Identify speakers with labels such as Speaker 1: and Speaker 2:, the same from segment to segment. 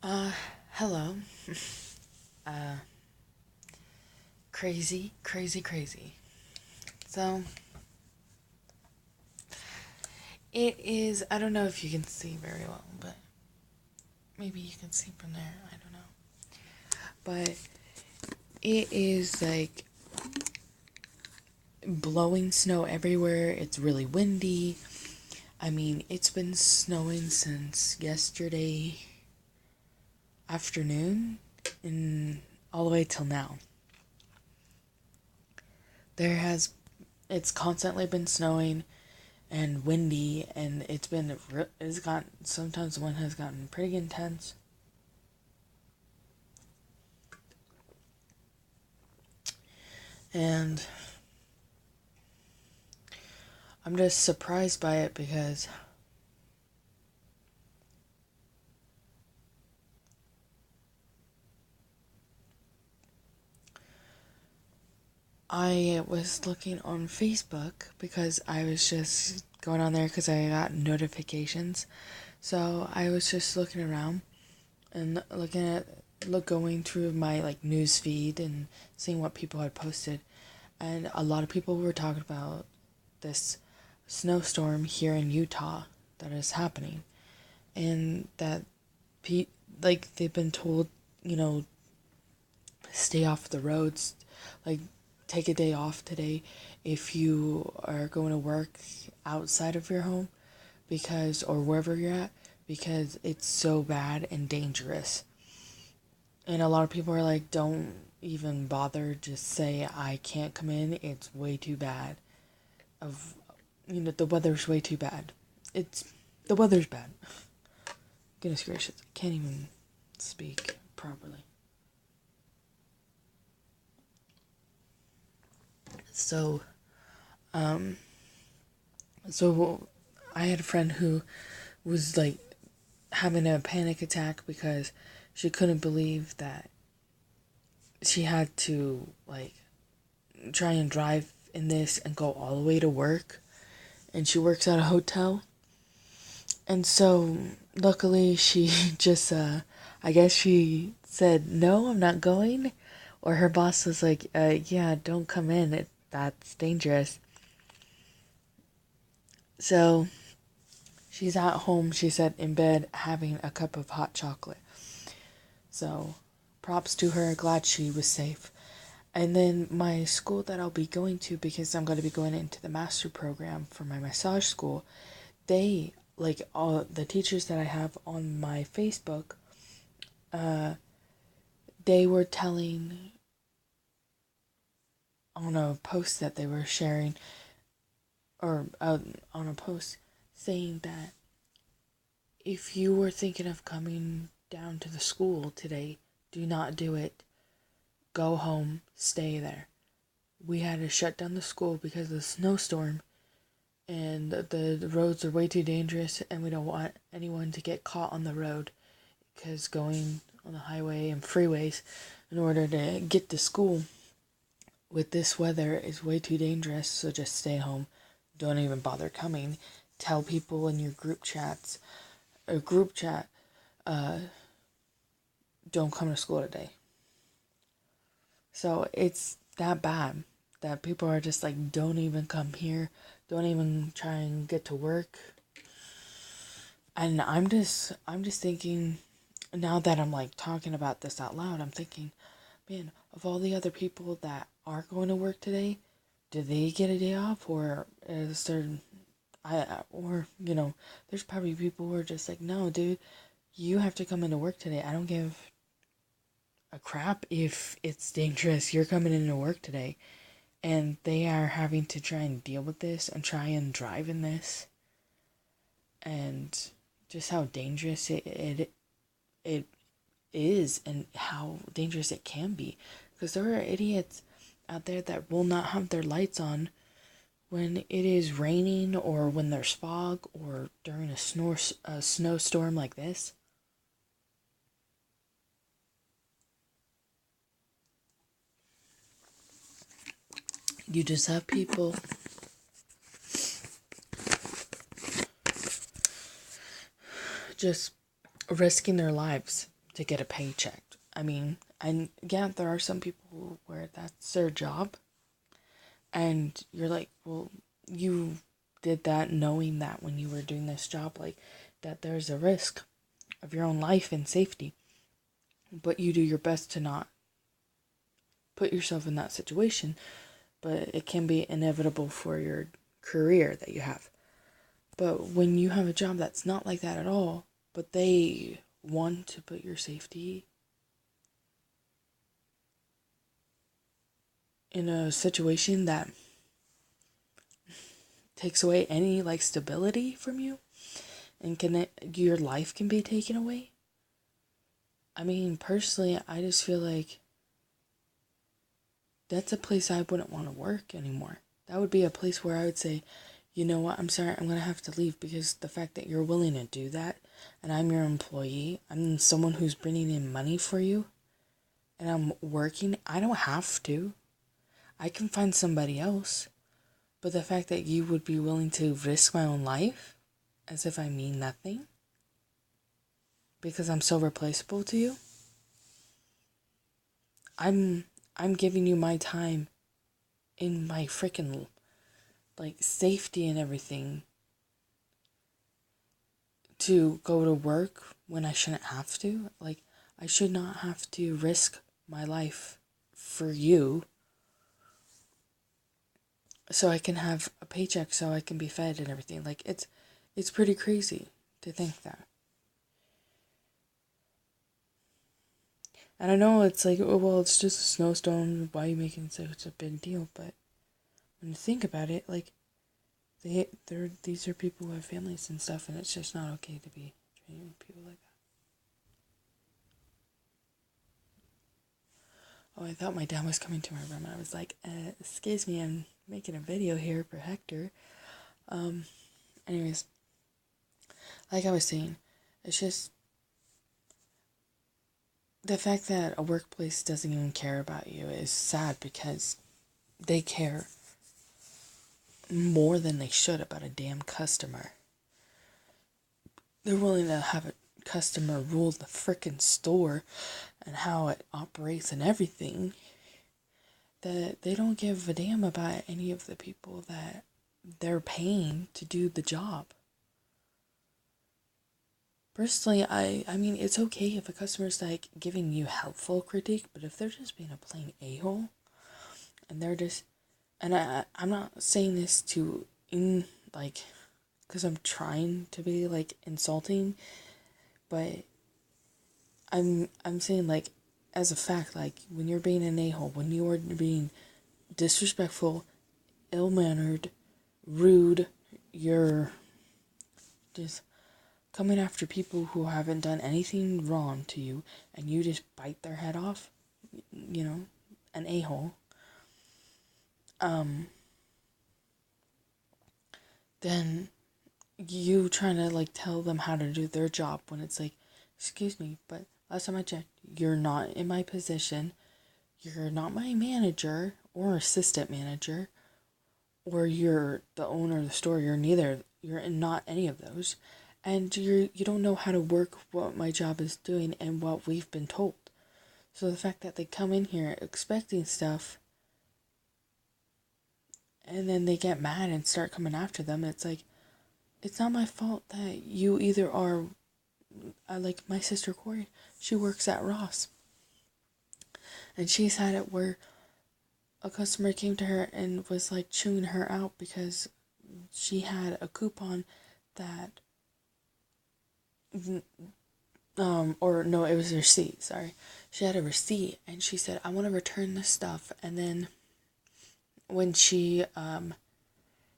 Speaker 1: Uh, Hello. Uh, Crazy, crazy, crazy. So, it is, I don't know if you can see very well, but maybe you can see from there. I don't know. But it is like blowing snow everywhere. It's really windy. I mean, it's been snowing since yesterday afternoon and all the way till now. There has, it's constantly been snowing and windy, and it's got sometimes the wind has gotten pretty intense, and I'm just surprised by it because I was looking on Facebook because I was just going on there because I got notifications. So I was just looking around and going through my like news feed and seeing what people had posted, and a lot of people were talking about this snowstorm here in Utah that is happening, and that pe- like they've been told, you know, stay off the roads, like take a day off today if you are going to work outside of your home because or wherever you're at because it's so bad and dangerous. And a lot of people are like, don't even bother, just say I can't come in, it's way too bad. Of the weather's way too bad. It's the weather's bad. Goodness gracious, I can't even speak properly. So, um, so I had a friend who was like having a panic attack because she couldn't believe that she had to like try and drive in this and go all the way to work. And she works at a hotel. And so luckily she just I guess she said no, I'm not going, or her boss was like, yeah, don't come in. That's dangerous. So she's at home, she said, in bed having a cup of hot chocolate. So props to her, glad she was safe. And then my school that I'll be going to, because I'm going to be going into the master program for my massage school, they, like all the teachers that I have on my Facebook, uh, they were telling on a post that they were sharing, or on a post saying that if you were thinking of coming down to the school today, do not do it. Go home, stay there. We had to shut down the school because of the snowstorm, and the roads are way too dangerous, and we don't want anyone to get caught on the road because going on the highway and freeways in order to get to school with this weather is way too dangerous, so just stay home. Don't even bother coming. Tell people in your group chat, uh, don't come to school today. So it's that bad that people are just like, don't even come here, don't even try and get to work. And I'm just thinking, now that I'm like talking about this out loud, I'm thinking, man, of all the other people that are going to work today, do they get a day off, or is there, or there's probably people who are just like, no, dude, you have to come into work today. I don't give a crap if it's dangerous. You're coming into work today, and they are having to try and deal with this and try and drive in this, and just how dangerous it is and how dangerous it can be, because there are idiots out there that will not have their lights on when it is raining or when there's fog or during a snowstorm like this. You just have people just risking their lives to get a paycheck. I mean, and yeah, there are some people where that's their job, and you're like, well, you did that knowing that when you were doing this job, like, that there's a risk of your own life and safety, but you do your best to not put yourself in that situation, but it can be inevitable for your career that you have. But when you have a job that's not like that at all, but they want to put your safety in a situation that takes away any like stability from you, and your life can be taken away. I mean, personally, I just feel like that's a place I wouldn't want to work anymore. That would be a place where I would say, you know what, I'm sorry, I'm going to have to leave, because the fact that you're willing to do that, and I'm your employee, I'm someone who's bringing in money for you, and I'm working, I don't have to. I can find somebody else. But the fact that you would be willing to risk my own life, as if I mean nothing, because I'm so replaceable to you, I'm I'm giving you my time in my freaking like safety and everything to go to work when I shouldn't have to. Like, I should not have to risk my life for you so I can have a paycheck, so I can be fed and everything. Like, it's pretty crazy to think that. And I know it's like, oh, well, it's just a snowstorm. Why are you making such a big deal? But when you think about it, like, these are people who have families and stuff, and it's just not okay to be treating people like that. Oh, I thought my dad was coming to my room, and I was like, excuse me, I'm making a video here for Hector. Anyways, like I was saying, it's just the fact that a workplace doesn't even care about you is sad, because they care more than they should about a damn customer. They're willing to have a customer rule the frickin' store and how it operates and everything, that they don't give a damn about any of the people that they're paying to do the job. Personally, I mean, it's okay if a customer's like giving you helpful critique, but if they're just being a plain a-hole, and they're just, and I'm not saying this to like, because I'm trying to be like insulting, but I'm saying, like, as a fact, like, when you're being an a-hole, when you are being disrespectful, ill-mannered, rude, you're just coming after people who haven't done anything wrong to you, and you just bite their head off, you know, an a-hole, then you trying to, like, tell them how to do their job, when it's like, excuse me, but last time I checked, you're not in my position, you're not my manager or assistant manager, or you're the owner of the store. You're neither. You're not any of those, and you don't know how to work what my job is doing and what we've been told. So the fact that they come in here expecting stuff, and then they get mad and start coming after them, it's like, it's not my fault that you either are, like my sister Corey, she works at Ross, and she's had it where a customer came to her and was like chewing her out because she had a coupon that, or no, it was a receipt, sorry. She had a receipt, and she said, I want to return this stuff. And then when she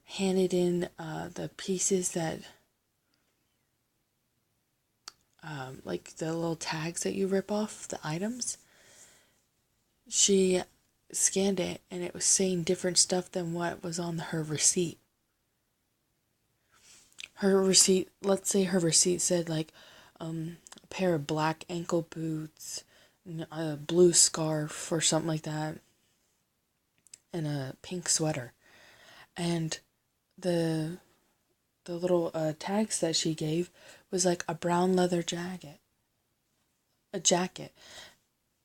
Speaker 1: handed in the pieces that, like the little tags that you rip off the items, she scanned it, and it was saying different stuff than what was on her receipt. Her receipt, let's say her receipt said, like, a pair of black ankle boots, a blue scarf or something like that, and a pink sweater. And the little tags that she gave was like a brown leather jacket. a jacket.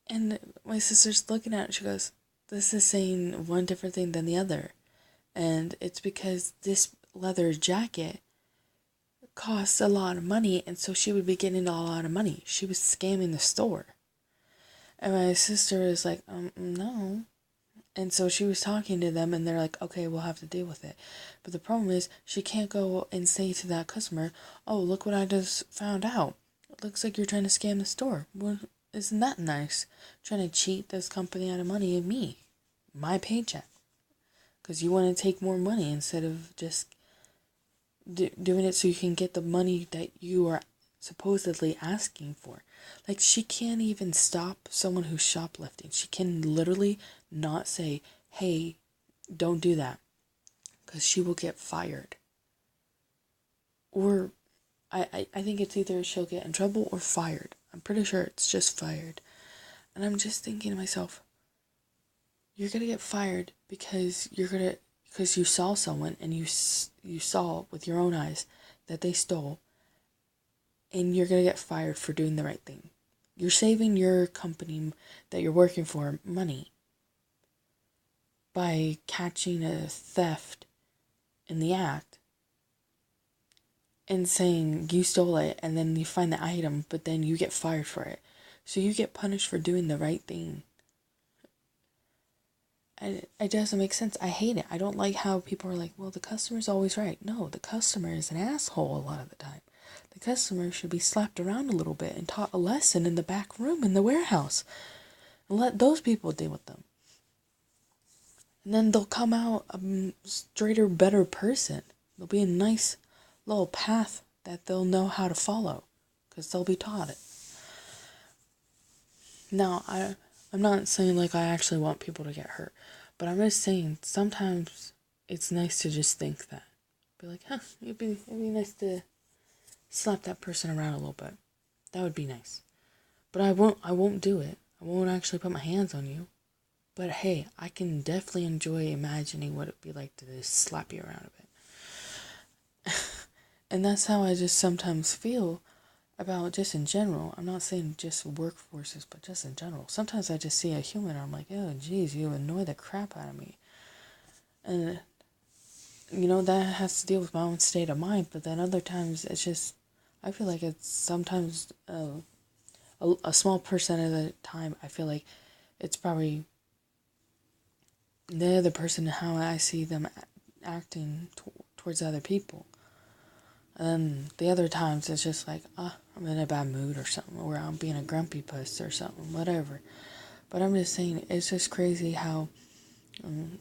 Speaker 1: And my sister's looking at it, she goes, this is saying one different thing than the other. And it's because this leather jacket costs a lot of money, and so she would be getting a lot of money. She was scamming the store. And my sister was like, no. And so she was talking to them, and they're like, okay, we'll have to deal with it. But the problem is, she can't go and say to that customer, oh, look what I just found out. It looks like you're trying to scam the store. Well, isn't that nice? Trying to cheat this company out of money and me, my paycheck. Because you want to take more money instead of just doing it so you can get the money that you are supposedly asking for. Like, she can't even stop someone who's shoplifting. She can literally not say, hey, don't do that, because she will get fired. Or I think it's either she'll get in trouble or fired. I'm pretty sure it's just fired. And I'm just thinking to myself, you're gonna get fired because because you saw someone and you saw with your own eyes that they stole, and you're gonna get fired for doing the right thing. You're saving your company that you're working for money by catching a theft in the act and saying you stole it, and then you find the item, but then you get fired for it. So you get punished for doing the right thing. And it doesn't make sense. I hate it. I don't like how people are like, well, the customer's always right. No, the customer is an asshole a lot of the time. The customer should be slapped around a little bit and taught a lesson in the back room in the warehouse. And let those people deal with them. And then they'll come out a straighter, better person. There'll be a nice little path that they'll know how to follow, because they'll be taught it. Now, I'm not saying like I actually want people to get hurt, but I'm just saying sometimes it's nice to just think that. Be like, it'd be nice to slap that person around a little bit. That would be nice. But I won't do it. I won't actually put my hands on you. But hey, I can definitely enjoy imagining what it'd be like to just slap you around a bit. And that's how I just sometimes feel about just in general. I'm not saying just workforces, but just in general. Sometimes I just see a human and I'm like, oh, geez, you annoy the crap out of me. And, that has to deal with my own state of mind. But then other times it's just, I feel like it's sometimes a small percent of the time, I feel like it's probably the other person, how I see them acting towards other people. And the other times it's just like, I'm in a bad mood or something, or I'm being a grumpy puss or something, whatever. But I'm just saying, it's just crazy how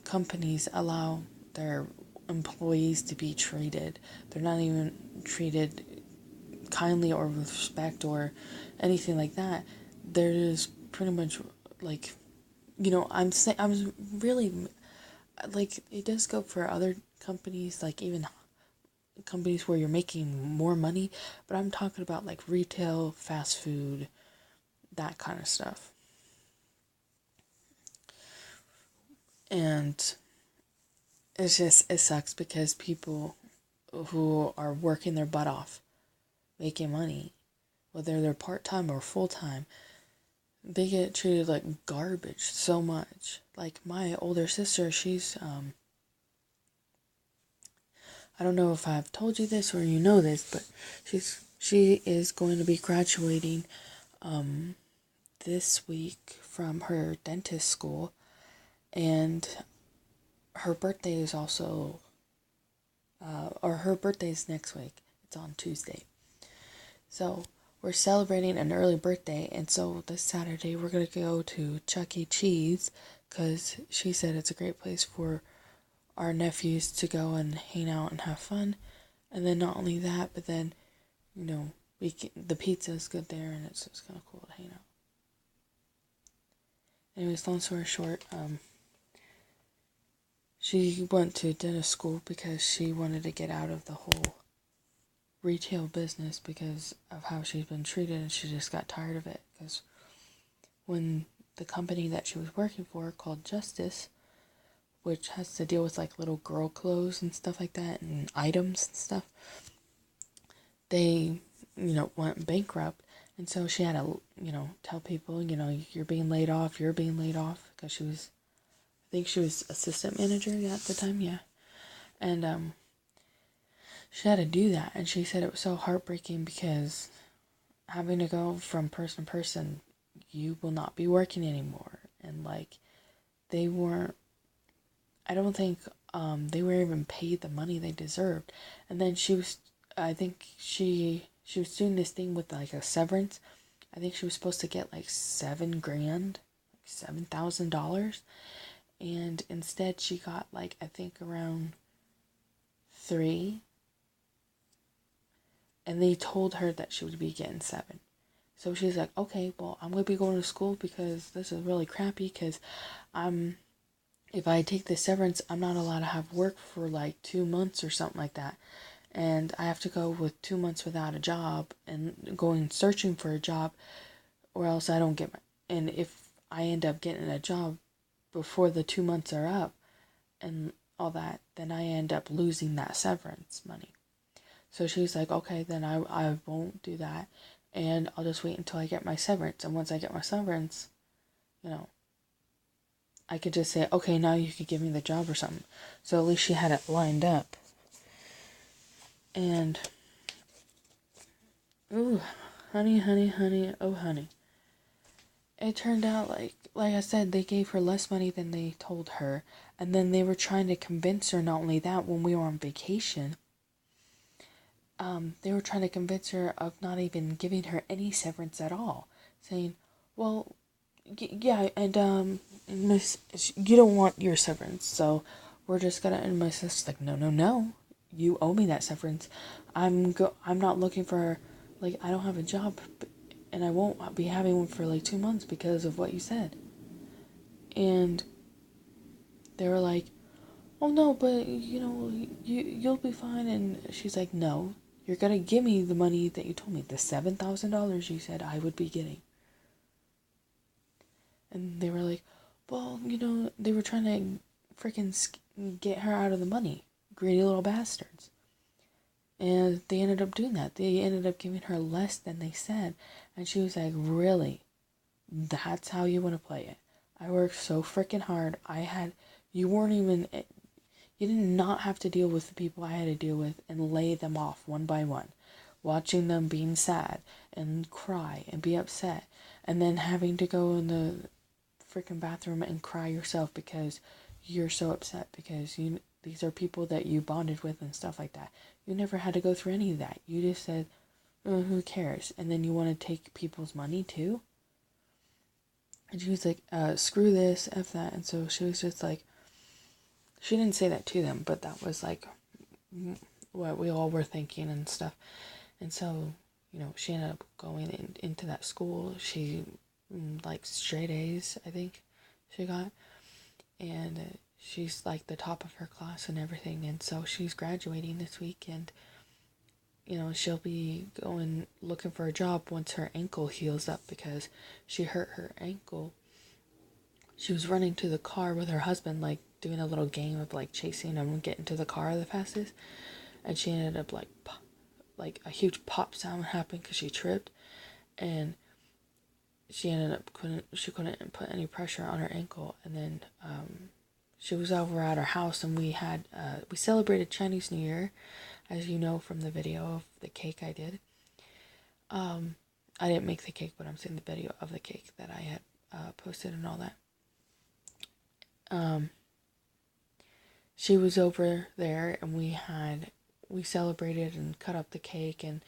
Speaker 1: companies allow their employees to be treated. They're not even treated kindly or with respect or anything like that. They're just pretty much like, I'm really, like, it does go for other companies, like even companies where you're making more money, but I'm talking about like retail, fast food, that kind of stuff. And it sucks because people who are working their butt off, making money, whether they're part-time or full-time, they get treated like garbage so much. Like my older sister, she's I don't know if I've told you this or you know this, but she is going to be graduating this week from her dentist school, and her birthday is also or her birthday is next week. It's on Tuesday. So we're celebrating an early birthday, and so this Saturday we're going to go to Chuck E. Cheese, because she said it's a great place for our nephews to go and hang out and have fun. And then not only that, but then, the pizza is good there, and it's just kind of cool to hang out. Anyways, long story short, she went to dentist school because she wanted to get out of the whole retail business because of how she's been treated, and she just got tired of it. Because when the company that she was working for, called Justice, which has to deal with like little girl clothes and stuff like that, and items and stuff, they, went bankrupt, And so she had to, tell people, you're being laid off, because I think she was assistant manager at the time, yeah. And she had to do that, and she said it was so heartbreaking because having to go from person to person, you will not be working anymore. And like, they weren't, I don't think they were even paid the money they deserved. And then I think she was doing this thing with like a severance. I think she was supposed to get like $7,000, like $7,000, and instead she got like, I think around 3, and they told her that she would be getting 7. So she's like, okay, well, I'm gonna be going to school because this is really crappy, because if I take this severance, I'm not allowed to have work for like 2 months or something like that. And I have to go with 2 months without a job and going searching for a job, or else I don't get and if I end up getting a job before the 2 months are up and all that, then I end up losing that severance money. So she's like, okay, then I won't do that, and I'll just wait until I get my severance. And once I get my severance, I could just say, okay, now you could give me the job or something. So at least she had it lined up. And, ooh, honey, oh honey. It turned out like I said, they gave her less money than they told her. And then they were trying to convince her, not only that, when we were on vacation, they were trying to convince her of not even giving her any severance at all. Saying, well, yeah, and Miss, you don't want your severance, so we're just gonna. And my sister's like, no, you owe me that severance. I'm not looking for, like, I don't have a job, and I won't be having one for like 2 months because of what you said. And they were like, oh no, but you'll be fine. And she's like, no, you're gonna give me the money that you told me, the $7,000 you said I would be getting. And they were like, well, they were trying to freaking get her out of the money. Greedy little bastards. And they ended up doing that. They ended up giving her less than they said. And she was like, really? That's how you want to play it? I worked so freaking hard. You weren't even, you did not have to deal with the people I had to deal with and lay them off one by one. Watching them being sad and cry and be upset. And then having to go in the freaking bathroom and cry yourself because you're so upset because these are people that you bonded with and stuff like that. You never had to go through any of that. You just said, oh, who cares? And then you want to take people's money too? And she was like, screw this, F that. And so she was just like, she didn't say that to them, but that was like what we all were thinking and stuff. And so, she ended up going into that school. She, like, straight A's, I think she got. And she's like the top of her class and everything. And so she's graduating this week, and she'll be going looking for a job once her ankle heals up, because she hurt her ankle. She was running to the car with her husband, like doing a little game of like chasing and getting to the car the fastest, and she ended up like a huge pop sound happened because she tripped, and she ended up couldn't put any pressure on her ankle. And then she was over at our house, and we celebrated Chinese New Year, as you know from the video of the cake I did. I didn't make the cake, but I'm seeing the video of the cake that I had posted and all that. She was over there, and we celebrated and cut up the cake and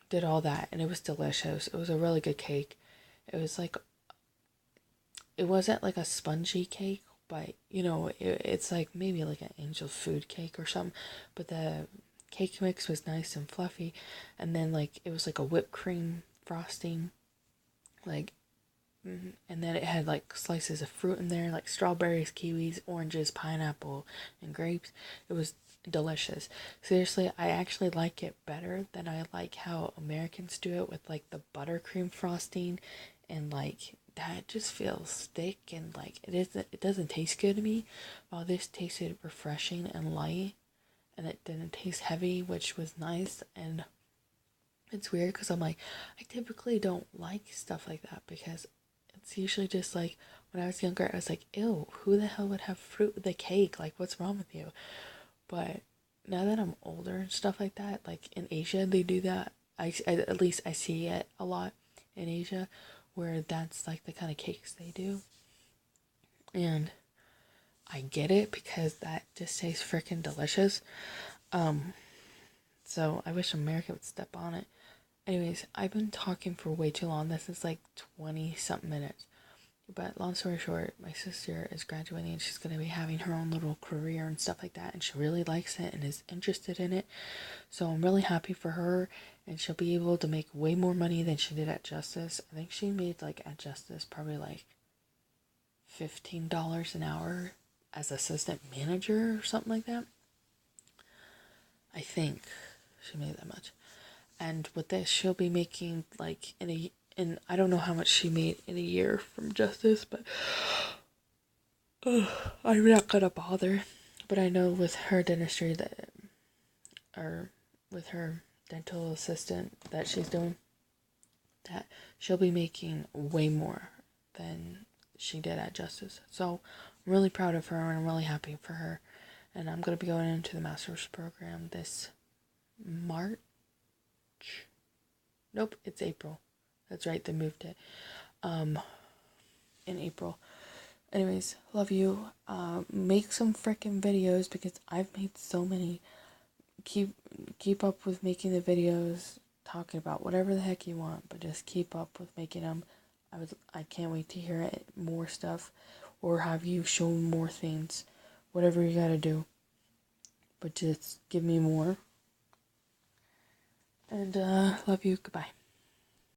Speaker 1: did all that, and it was delicious. It was a really good cake. It wasn't like a spongy cake, but it's like maybe like an angel food cake or something, but the cake mix was nice and fluffy. And then like it was like a whipped cream frosting, like, and then it had like slices of fruit in there, like strawberries, kiwis, oranges, pineapple, and grapes. It was delicious. Seriously, I actually like it better than I like how Americans do it with like the buttercream frosting, and like that just feels thick, and like it doesn't taste good to me. While this tasted refreshing and light, and it didn't taste heavy, which was nice. And It's weird because I'm like, I typically don't like stuff like that because it's usually just like when I was younger, I was like, ew, who the hell would have fruit with a cake? Like, what's wrong with you? But now that I'm older and stuff like that, like in Asia, they do that. At least I see it a lot in Asia where that's like the kind of cakes they do. And I get it because that just tastes freaking delicious. So I wish America would step on it. Anyways, I've been talking for way too long. This is like 20 something minutes. But long story short, my sister is graduating and she's going to be having her own little career and stuff like that. And she really likes it and is interested in it. So I'm really happy for her. And she'll be able to make way more money than she did at Justice. I think she made like at Justice probably like $15 an hour as assistant manager or something like that. I think she made that much. And with this, she'll be making like in I don't know how much she made in a year from Justice, but I'm not gonna bother. But I know with her dentistry that, or with her dental assistant that she's doing, that she'll be making way more than she did at Justice. So I'm really proud of her and I'm really happy for her. And I'm gonna be going into the master's program this March. Nope, it's April. That's right, they moved it. In April. Anyways, love you. Make some freaking videos because I've made so many. Keep up with making the videos, talking about whatever the heck you want, but just keep up with making them. I can't wait to hear it, more stuff, or have you show more things, whatever you gotta do. But just give me more. And love you. Goodbye.